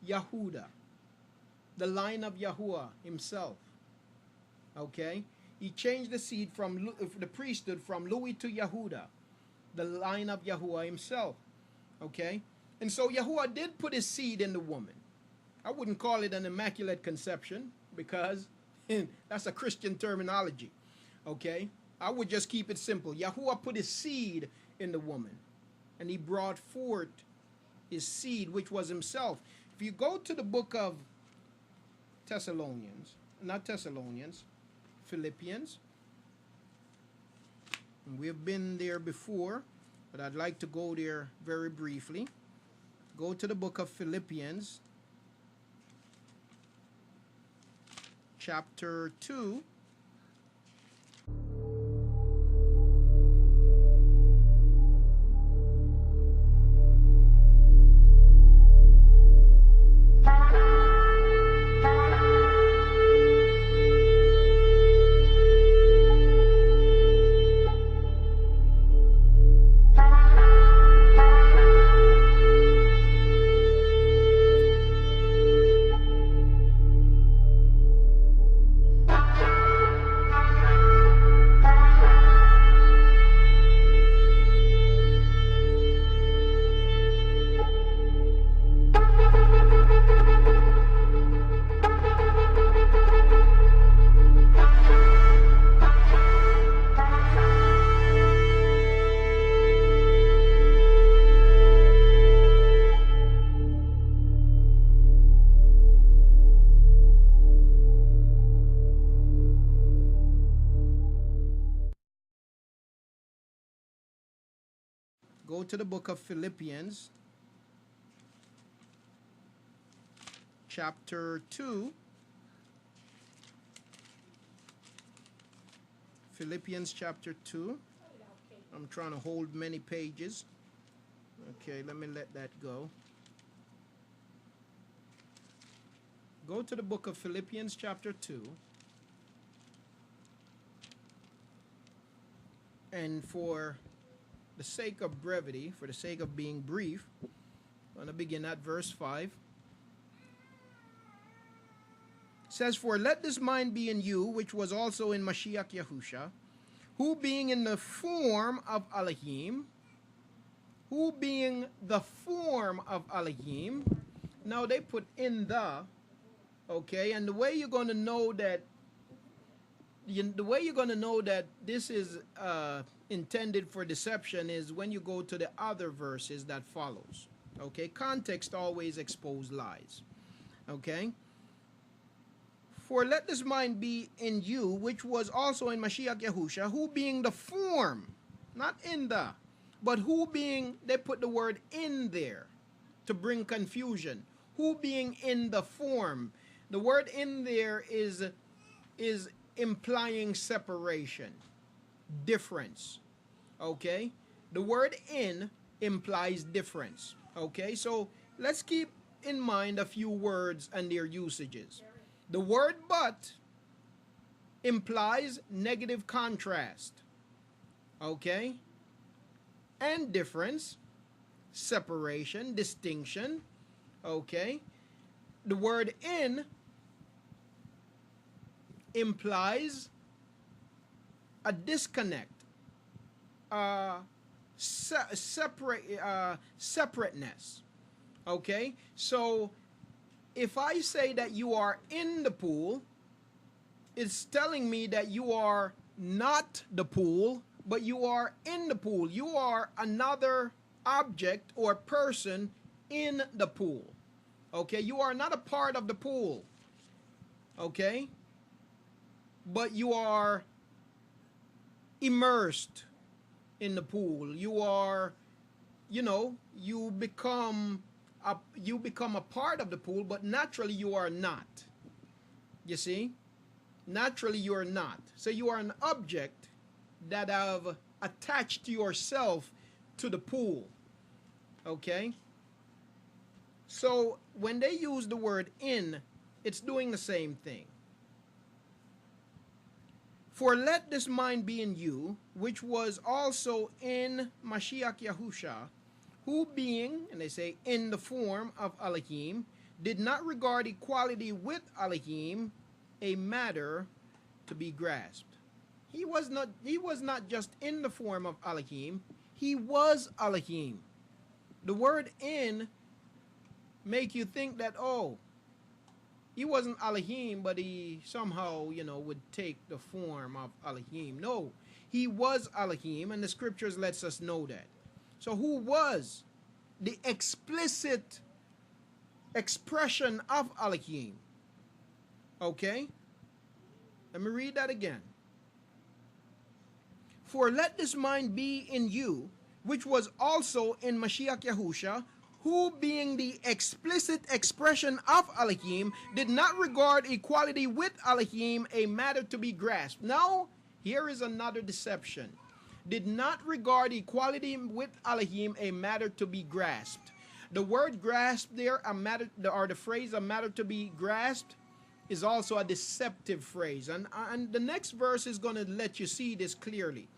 Yahudah, the line of Yahuah himself. Okay? He changed the seed from the priesthood from Louis to Yahudah, the line of Yahuah himself. Okay? And so Yahuah did put his seed in the woman. I wouldn't call it an immaculate conception because that's a Christian terminology. Okay? I would just keep it simple. Yahuah put his seed in the woman, and he brought forth his seed, which was himself. If you go to the book of Philippians, and we've been there before, but I'd like to go there very briefly. Go to the book of Philippians, chapter 2. Go to the book of Philippians, chapter 2. Philippians chapter 2. I'm trying to hold many pages. Okay, let me let that go. Go to the book of Philippians chapter 2. And for the sake of brevity, for the sake of being brief, I'm going to begin at verse 5. It says, "For let this mind be in you, which was also in Mashyach Yahusha, who being in the form of Elohim," who being the form of Elohim. Now they put in the, okay, and the way you're going to know that this is intended for deception is when you go to the other verses that follows. Okay, context always exposes lies. Okay, "For let this mind be in you, which was also in Mashyach Yahusha, who being the form," not in the, but who being, they put the word in there to bring confusion. Who being in the form. The word in there is implying separation, difference. Okay, the word in implies difference. Okay, so let's keep in mind a few words and their usages. The word but implies negative contrast. Okay, and difference, separation, distinction. Okay, the word in implies a disconnect, separateness. Okay, so if I say that you are in the pool, it's telling me that you are not the pool, but you are in the pool. You are another object or person in the pool. Okay, you are not a part of the pool. Okay, but you are immersed in the pool. You are, you become a part of the pool, but naturally you are not. You see? Naturally you are not. So you are an object that have attached yourself to the pool. Okay? So when they use the word in, it's doing the same thing. "For let this mind be in you, which was also in Mashyach Yahusha, who being," and they say, "in the form of Elohim," did not regard equality with Elohim a matter to be grasped. He was not just in the form of Elohim, he was Elohim. The word in make you think that, oh, he wasn't Elohim, but he somehow, would take the form of Elohim. No, he was Elohim, and the scriptures lets us know that. So who was the explicit expression of Elohim? Okay? Let me read that again. For let this mind be in you, which was also in Mashyach Yahusha, who being the explicit expression of Elohim, did not regard equality with Elohim a matter to be grasped. Now, here is another deception. Did not regard equality with Elohim a matter to be grasped. The word grasp there, or the phrase a matter to be grasped, is also a deceptive phrase. And the next verse is going to let you see this clearly.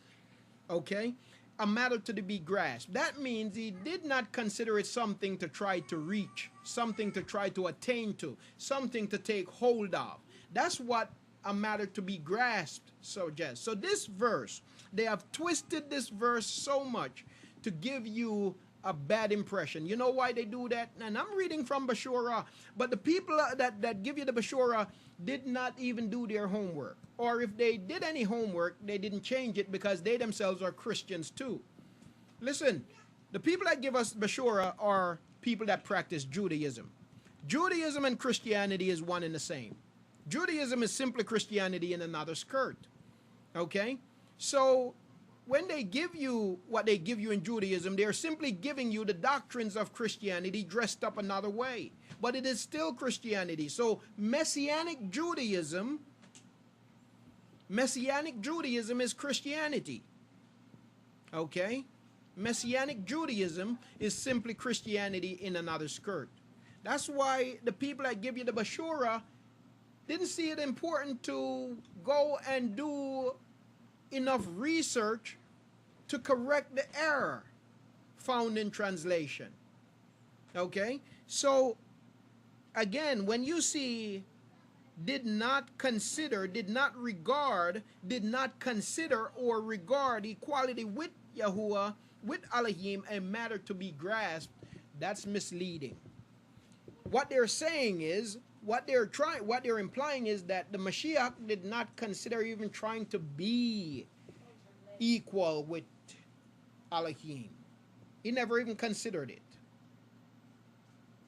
Okay? A matter to be grasped. That means he did not consider it something to try to reach, something to try to attain to, something to take hold of. That's what a matter to be grasped suggests. So this verse, they have twisted this verse so much to give you a bad impression. You know why they do that? And I'm reading from Bashura, but the people that give you the Bashura did not even do their homework. Or if they did any homework, they didn't change it because they themselves are Christians too. Listen, the people that give us Bashura are people that practice Judaism. Judaism and Christianity is one and the same. Judaism is simply Christianity in another skirt. Okay? So when they give you what they give you in Judaism, they're simply giving you the doctrines of Christianity dressed up another way. But it is still Christianity. So Messianic Judaism is Christianity. Okay? Messianic Judaism is simply Christianity in another skirt. That's why the people that give you the Bashura didn't see it important to go and do enough research to correct the error found in translation. Okay? So, again, when you see did not consider, did not regard, did not consider or regard equality with Yahuah, with Elohim, a matter to be grasped, that's misleading. What they're saying is, what they're implying is that the Mashyach did not consider even trying to be equal with Elohim. He never even considered it.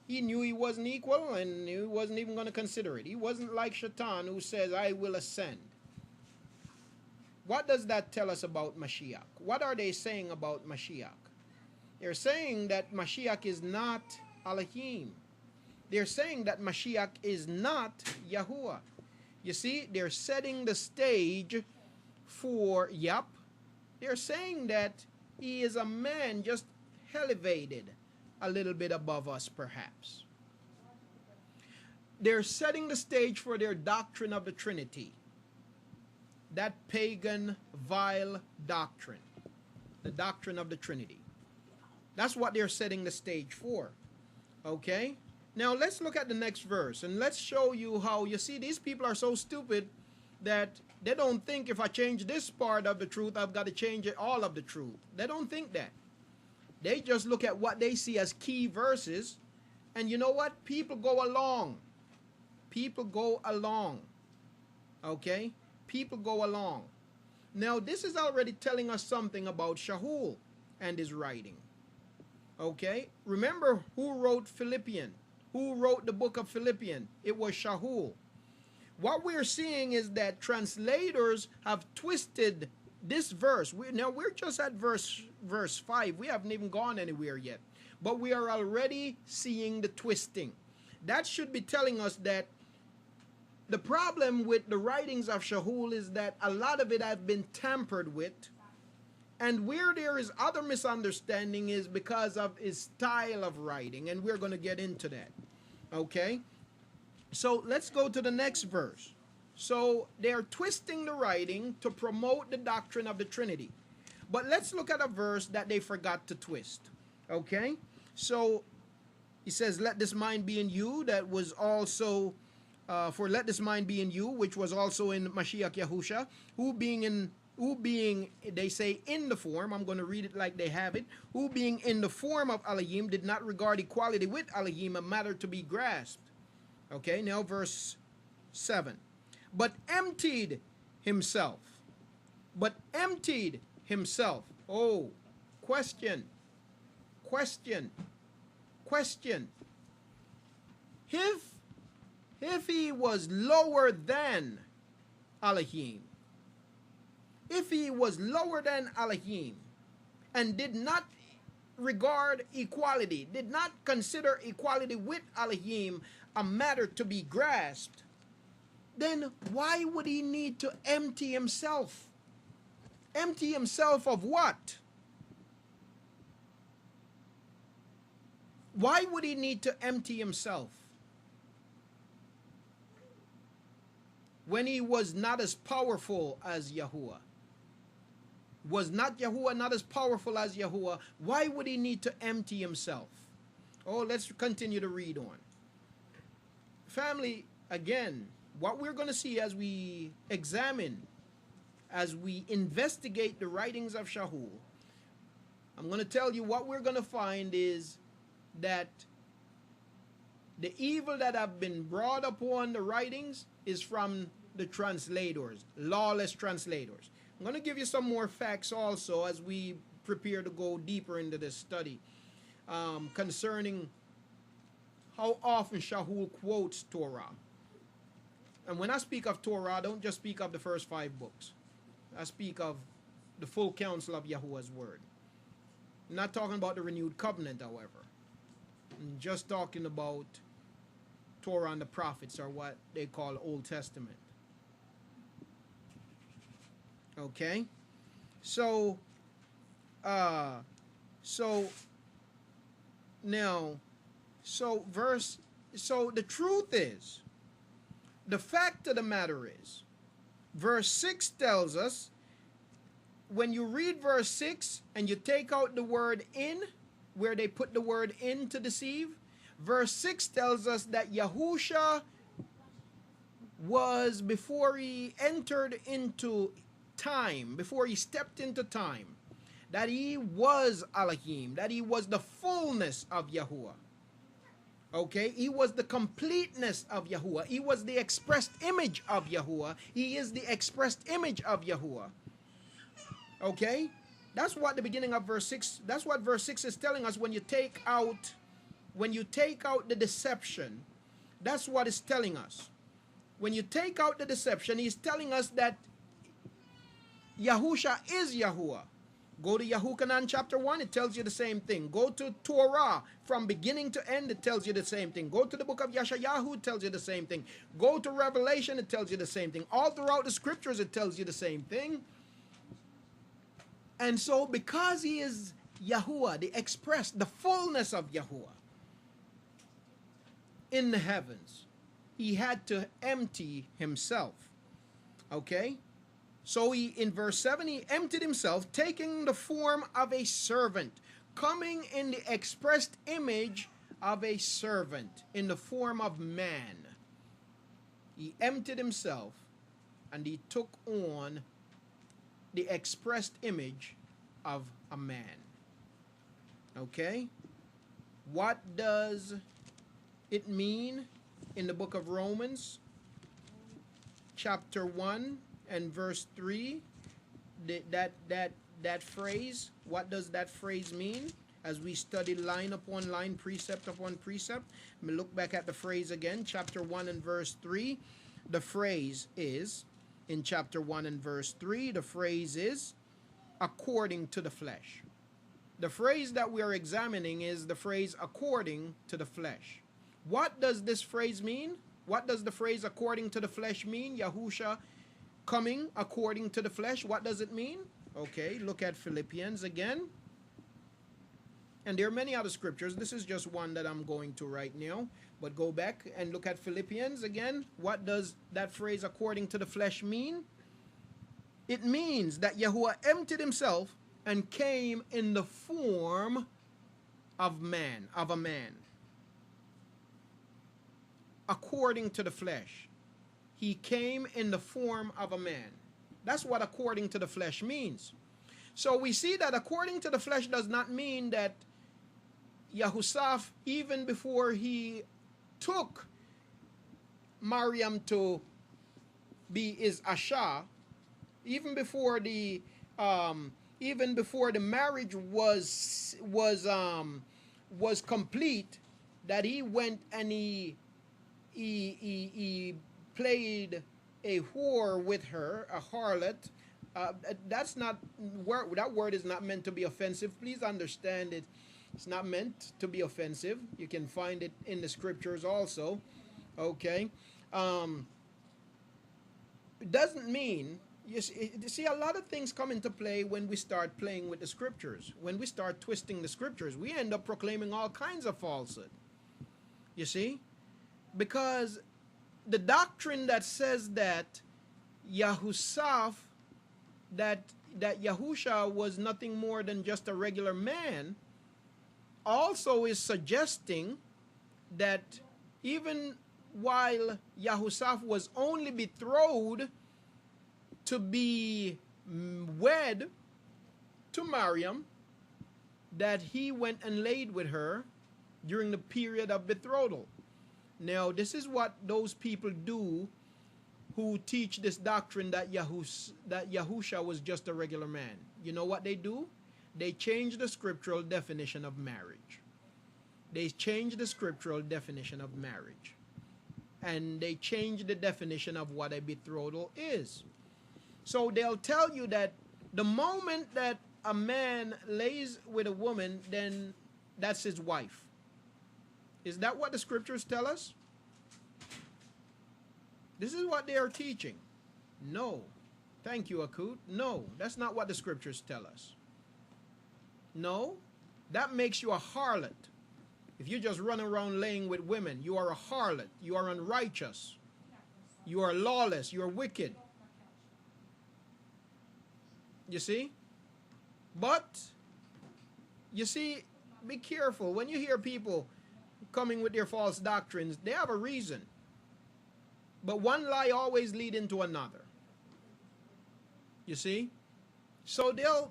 He knew he wasn't equal and he wasn't even going to consider it. He wasn't like Shaitan who says, I will ascend. What does that tell us about Mashyach? What are they saying about Mashyach? They're saying that Mashyach is not Elohim. They're saying that Mashyach is not Yahuah. You see, they're setting the stage for, they're saying that he is a man just elevated a little bit above us, perhaps. They're setting the stage for their doctrine of the Trinity. That pagan, vile doctrine. The doctrine of the Trinity. That's what they're setting the stage for. Okay? Now let's look at the next verse and let's show you how, you see, these people are so stupid that they don't think if I change this part of the truth, I've got to change all of the truth. They don't think that. They just look at what they see as key verses, and you know what? People go along. People go along. Okay? People go along. Now, this is already telling us something about Shaul and his writing. Okay? Remember who wrote Philippians? Who wrote the book of Philippians? It was Shaul. What we're seeing is that translators have twisted this verse. We're just at verse 5. We haven't even gone anywhere yet. But we are already seeing the twisting. That should be telling us that the problem with the writings of Shaul is that a lot of it has been tampered with. And where there is other misunderstanding is because of his style of writing. And we're going to get into that. Okay? So let's go to the next verse. So they're twisting the writing to promote the doctrine of the Trinity. But let's look at a verse that they forgot to twist. Okay? So He says, let this mind be in you that was also, for let this mind be in you, which was also in Mashyach Yahusha, who being, they say, in the form, I'm going to read it like they have it, who being in the form of Elohim did not regard equality with Elohim a matter to be grasped. Okay, now verse 7. But emptied himself. But emptied himself. Oh, question. If he was lower than Elohim, if he was lower than Elohim and did not regard equality, did not consider equality with Elohim a matter to be grasped, then why would he need to empty himself? Empty himself of what? Why would he need to empty himself when he was not as powerful as Yahuah? Was not Yahuah not as powerful as Yahuah? Why would he need to empty himself? Oh, let's continue to read on. Family, again, what we're going to see as we examine, as we investigate the writings of Shaul, I'm going to tell you what we're going to find is that the evil that have been brought upon the writings is from the translators, lawless translators. I'm going to give you some more facts also as we prepare to go deeper into this study concerning how often Shaul quotes Torah. And when I speak of Torah, I don't just speak of the first 5 books. I speak of the full counsel of Yahuwah's word. I'm not talking about the renewed covenant, however. I'm just talking about Torah and the prophets, or what they call Old Testament. Okay? So the truth is, the fact of the matter is, verse 6 tells us, when you read verse 6 and you take out the word in, where they put the word in to deceive, verse 6 tells us that Yahusha was, before he entered into time, before he stepped into time, that he was Elohim, that he was the fullness of Yahuah. Okay, he was the completeness of Yahuah. He was the expressed image of Yahuah. He is the expressed image of Yahuah. Okay, that's what the beginning of verse 6, that's what verse 6 is telling us. When you take out the deception, that's what it's telling us. When you take out the deception, he's telling us that Yahusha is Yahuah. Go to Yahuchanan chapter 1, it tells you the same thing. Go to Torah, from beginning to end, it tells you the same thing. Go to the book of Yeshayahu, it tells you the same thing. Go to Revelation, it tells you the same thing. All throughout the scriptures, it tells you the same thing. And so, because he is Yahuah, the express, the fullness of Yahuah in the heavens, he had to empty himself. Okay? So he, in verse 7, he emptied himself, taking the form of a servant, coming in the expressed image of a servant, in the form of man. He emptied himself, and he took on the expressed image of a man. Okay? What does it mean in the book of Romans, chapter 1 and verse 3? That phrase, what does that phrase mean? As we study line upon line, precept upon precept, let me look back at the phrase again, chapter 1 and verse 3. The phrase is, in chapter 1 and verse 3, the phrase is, according to the flesh. The phrase that we are examining is the phrase, according to the flesh. What does this phrase mean? What does the phrase, according to the flesh, mean? Yahusha coming according to the flesh. What does it mean? Okay, look at Philippians again. And there are many other scriptures. This is just one that I'm going to right now. But go back and look at Philippians again. What does that phrase, according to the flesh, mean? It means that Yahuwah emptied himself and came in the form of man, of a man. according to the flesh. He came in the form of a man. That's what according to the flesh means. So we see that according to the flesh does not mean that Yahusha, even before he took Maryam to be his Asha, even before the marriage was complete, that he went and he played a whore with her, a harlot. That's not that word is not meant to be offensive. Please understand it. It's not meant to be offensive. You can find it in the scriptures also. Okay. It doesn't mean, you see, a lot of things come into play when we start playing with the scriptures. When we start twisting the scriptures, we end up proclaiming all kinds of falsehood. You see? Because the doctrine that says that Yahusha, that Yahusha was nothing more than just a regular man, also is suggesting that even while Yahusha was only betrothed to be wed to Maryam, that he went and laid with her during the period of betrothal. Now, this is what those people do who teach this doctrine that Yahusha was just a regular man. You know what they do? They change the scriptural definition of marriage. They change the scriptural definition of marriage. And they change the definition of what a betrothal is. So they'll tell you that the moment that a man lays with a woman, then that's his wife. Is that what the scriptures tell us? This is what they are teaching. No. Thank you, Akut. No, that's not what the scriptures tell us. No, that makes you a harlot. If you just run around laying with women, you are a harlot. You are unrighteous. You are lawless. You are wicked. You see? But, you see, be careful. When you hear people coming with their false doctrines, they have a reason. But one lie always leads into another. You see? So they'll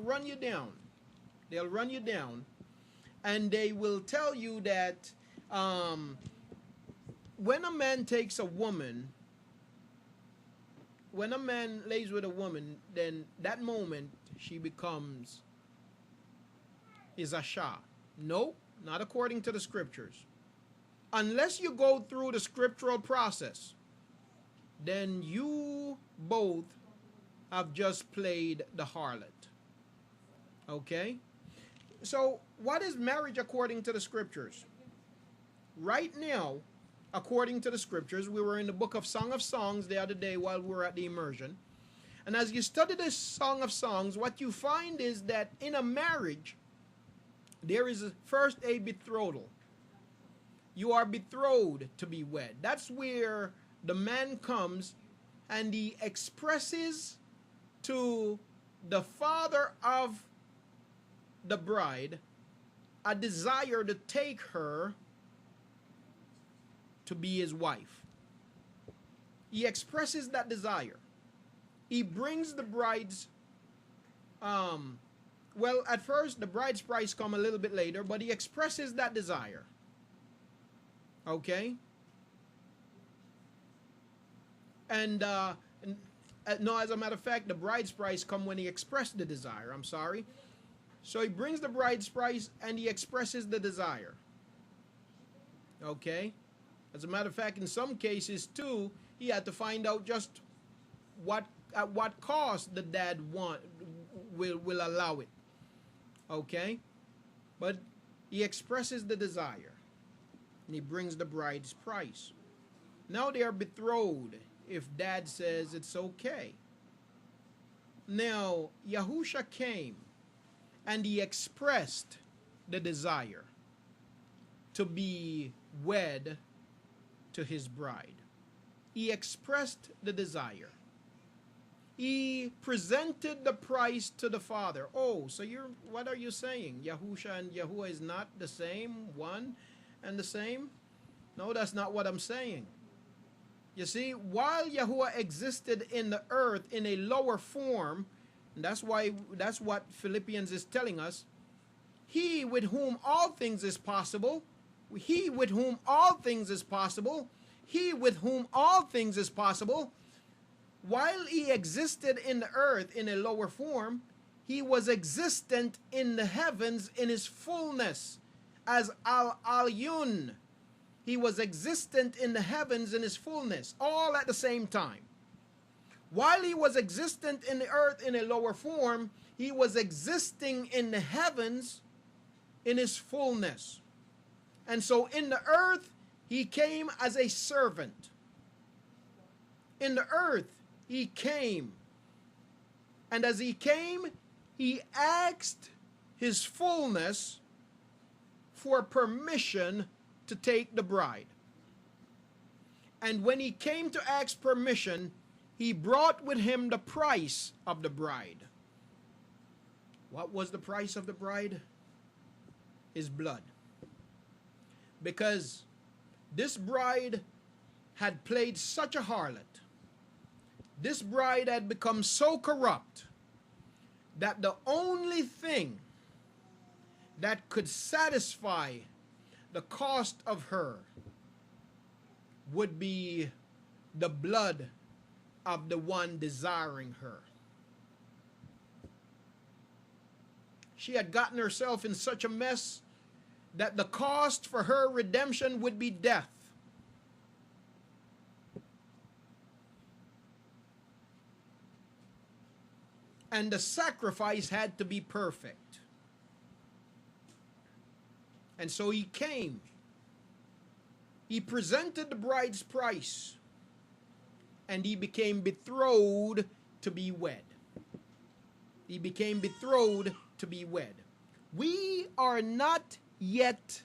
run you down. They'll run you down. And they will tell you that when a man takes a woman, when a man lays with a woman, then that moment she becomes his Asha. No, not according to the scriptures. Unless you go through the scriptural process, then you both have just played the harlot. Okay? So, what is marriage according to the scriptures? Right now, according to the scriptures, we were in the book of Song of Songs the other day while we were at the immersion. And as you study this Song of Songs, what you find is that in a marriage, there is first a betrothal. You are betrothed to be wed. That's where the man comes and he expresses to the father of the bride a desire to take her to be his wife. He expresses that desire. He brings the bride's well, at first the bride's price come a little bit later, but he expresses that desire. Okay? And no, as a matter of fact, the bride's price come when he expressed the desire. I'm sorry. So he brings the bride's price and he expresses the desire. Okay? As a matter of fact, in some cases too, he had to find out just at what cost the dad will allow it. Okay? But he expresses the desire. And he brings the bride's price. Now they are betrothed if dad says it's okay. Now, Yahusha came and he expressed the desire to be wed to his bride. He expressed the desire. He presented the price to the father. Oh, so what are you saying? Yahusha and Yahuah is not the same, one and the same? No, that's not what I'm saying. You see, while Yahuah existed in the earth in a lower form, and that's what Philippians is telling us, he with whom all things is possible, he with whom all things is possible, he with whom all things is possible, while he existed in the earth in a lower form, he was existent in the heavens in his fullness as Al-Alyun. He was existent in the heavens in his fullness, all at the same time. While he was existent in the earth in a lower form, he was existing in the heavens in his fullness. And so in the earth, he came as a servant. In the earth, he came. And as he came, he asked his fullness for permission to take the bride. And when he came to ask permission, he brought with him the price of the bride. What was the price of the bride? His blood. Because this bride had played such a harlot. This bride had become so corrupt that the only thing that could satisfy the cost of her would be the blood of the one desiring her. She had gotten herself in such a mess that the cost for her redemption would be death. And the sacrifice had to be perfect. And so he came. He presented the bride's price. And he became betrothed to be wed. He became betrothed to be wed. We are not yet,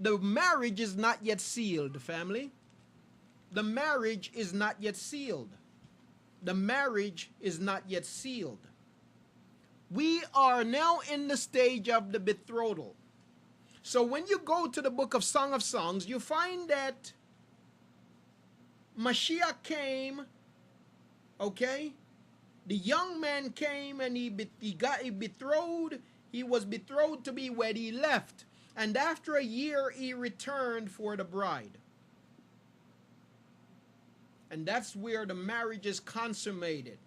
the marriage is not yet sealed, family. The marriage is not yet sealed. The marriage is not yet sealed. We are now in the stage of the betrothal. So when you go to the book of Song of Songs, you find that Mashyach came, okay? The young man came and he betrothed. He was betrothed to be wed. He left. And after a year, he returned for the bride. And that's where the marriage is consummated.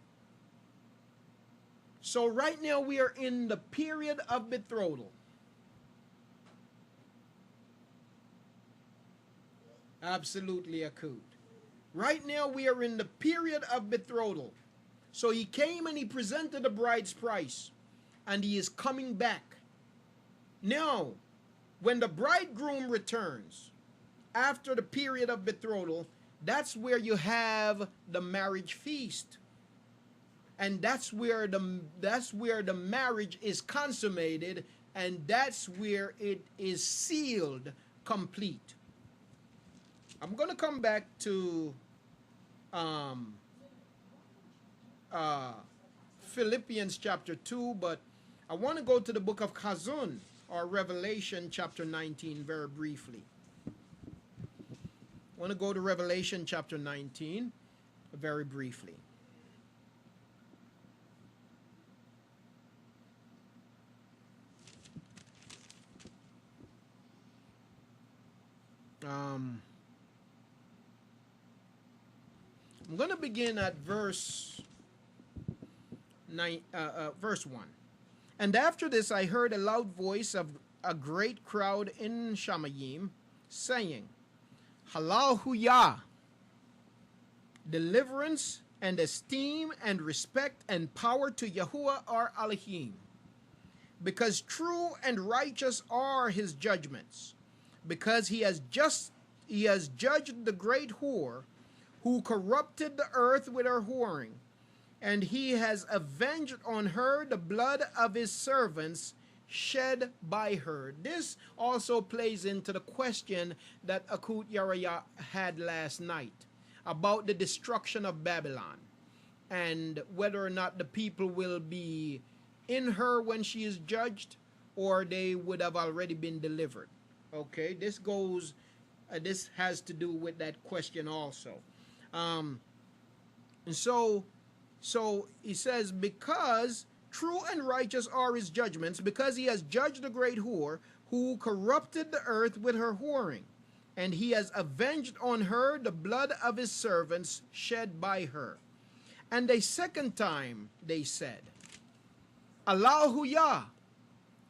So right now we are in the period of betrothal. Absolutely acute. Right now we are in the period of betrothal. So he came and he presented the bride's price. And he is coming back. Now, when the bridegroom returns, after the period of betrothal, that's where you have the marriage feast. And that's where the marriage is consummated, and that's where it is sealed complete. I'm going to come back to Philippians chapter 2, but I want to go to the book of Chazun, or Revelation chapter 19, very briefly. I want to go to Revelation chapter 19 very briefly. I'm going to begin at verse 1. And after this I heard a loud voice of a great crowd in Shamayim saying, Hallelujah! Deliverance and esteem and respect and power to Yahuah our Elohim, because true and righteous are his judgments, because he has judged the great whore who corrupted the earth with her whoring, and he has avenged on her the blood of his servants shed by her. This also plays into the question that Akut Yaraya had last night about the destruction of Babylon and whether or not the people will be in her when she is judged or they would have already been delivered. Okay, this goes this has to do with that question also. And so he says, because true and righteous are his judgments, because he has judged the great whore who corrupted the earth with her whoring, and he has avenged on her the blood of his servants shed by her. And a second time they said, Yahuah,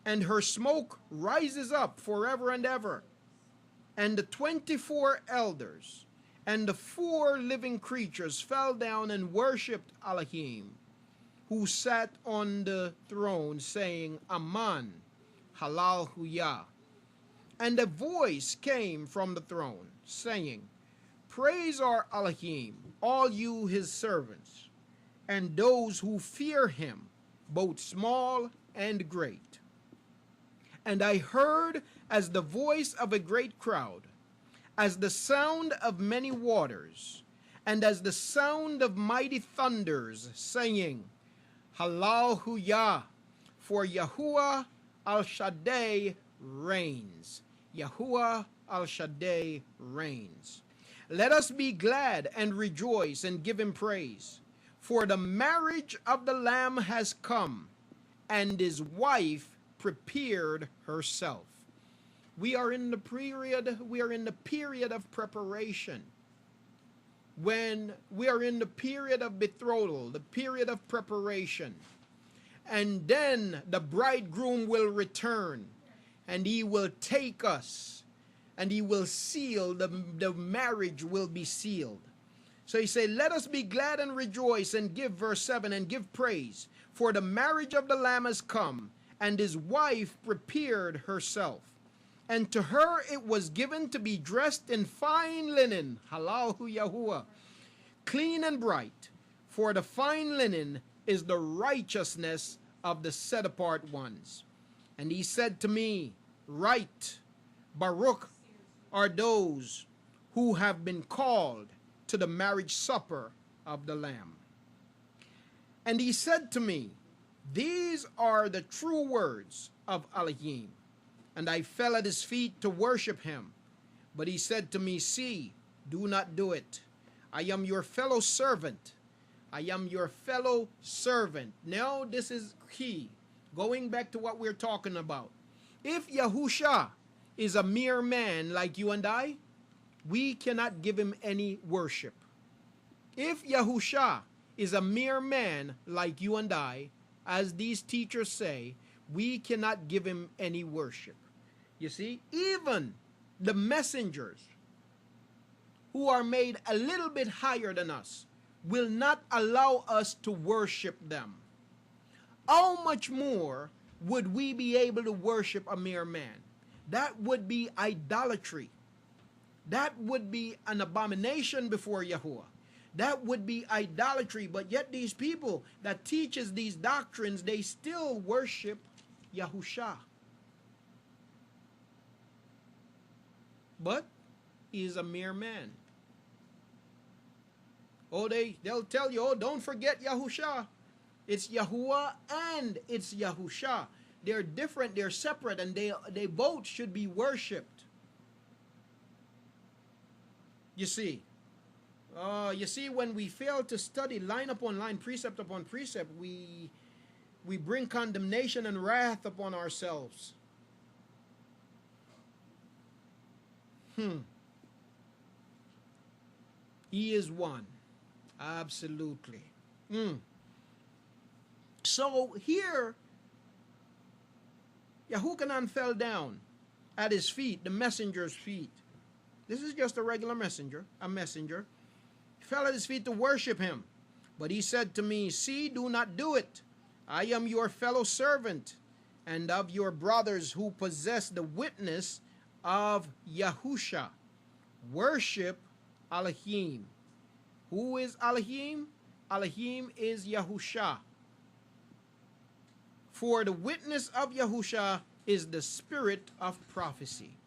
and her smoke rises up forever and ever. And the 24 elders and the 4 living creatures fell down and worshipped Elohim, who sat on the throne, saying, Aman, Yahuah. And a voice came from the throne, saying, Praise our Elohim, all you his servants, and those who fear him, both small and great. And I heard as the voice of a great crowd, as the sound of many waters, and as the sound of mighty thunders, saying, Hallelujah, for Yahuah al-Shaddai reigns. Yahuah al-Shaddai reigns. Let us be glad and rejoice and give him praise. For the marriage of the Lamb has come, and his wife prepared herself. We are in the period of preparation. When we are in the period of betrothal, the period of preparation. And then the bridegroom will return, and he will take us, and he will seal, the marriage will be sealed. So he said, let us be glad and rejoice and give, verse 7, and give praise. For the marriage of the Lamb has come, and his wife prepared herself. And to her it was given to be dressed in fine linen, halal Yahuah, clean and bright. For the fine linen is the righteousness of the set apart ones. And he said to me, Right, Baruch are those who have been called to the marriage supper of the Lamb. And he said to me, These are the true words of Elohim. And I fell at his feet to worship him. But he said to me, See, do not do it. I am your fellow servant. I am your fellow servant. Now this is key. Going back to what we're talking about. If Yahusha is a mere man like you and I, we cannot give him any worship. If Yahusha is a mere man like you and I, as these teachers say, we cannot give him any worship. You see, even the messengers who are made a little bit higher than us will not allow us to worship them. How much more would we be able to worship a mere man? That would be idolatry. That would be an abomination before Yahuah. That would be idolatry. But yet these people that teaches these doctrines, they still worship Yahusha. But he is a mere man. Oh, they'll tell you, oh, don't forget Yahusha. It's Yahuah and it's Yahusha. They're different, they're separate, and they both should be worshipped. You see, when we fail to study line upon line, precept upon precept, we bring condemnation and wrath upon ourselves. He is one. Absolutely. So here, Yahukanan fell down at his feet, the messenger's feet. This is just a regular messenger, a messenger. He fell at his feet to worship him. But he said to me, See, do not do it. I am your fellow servant and of your brothers who possess the witness of Yahusha. Worship Elohim. Who is Elohim? Elohim is Yahusha. For the witness of Yahusha is the spirit of prophecy.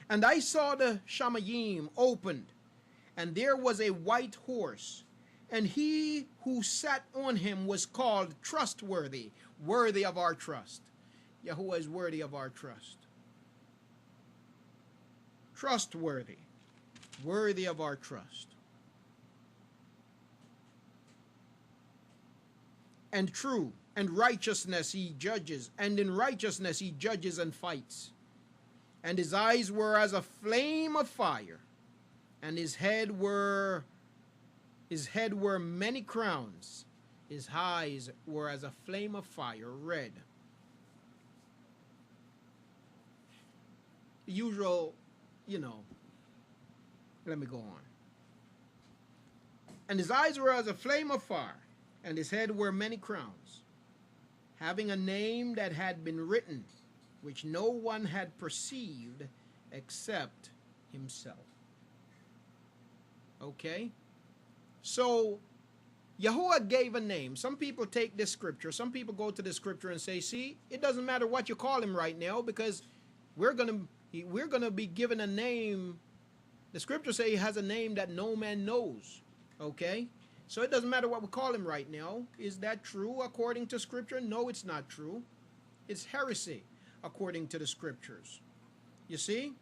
And I saw the Shamayim opened, and there was a white horse, and he who sat on him was called trustworthy, worthy of our trust. Yahuah is worthy of our trust. trustworthy, worthy of our trust. And true, and righteousness he judges, and in righteousness he judges and fights. And his eyes were as a flame of fire, and his head were many crowns. His eyes were as a flame of fire, red. The usual, let me go on. And his eyes were as a flame of fire, and his head were many crowns, having a name that had been written, which no one had perceived except himself. Okay? So, Yahuah gave a name. Some people take this scripture. Some people go to the scripture and say, see, it doesn't matter what you call him right now, because we're going to be given a name. The scripture says he has a name that no man knows. Okay? So it doesn't matter what we call him right now. Is that true according to scripture? No, it's not true. It's heresy according to the scriptures. You see?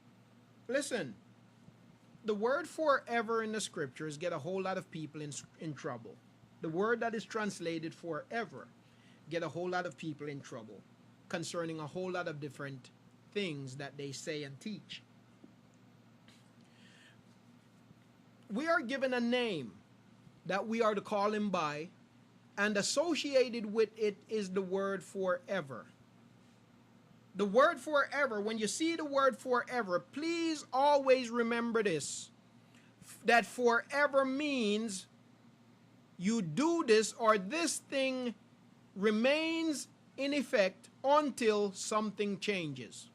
Listen. The word forever in the scriptures get a whole lot of people in trouble. The word that is translated forever get a whole lot of people in trouble concerning a whole lot of different things that they say and teach. We are given a name that we are to call him by, and associated with it is the word forever. The word forever, when you see the word forever, please always remember this, that forever means you do this or this thing remains in effect until something changes.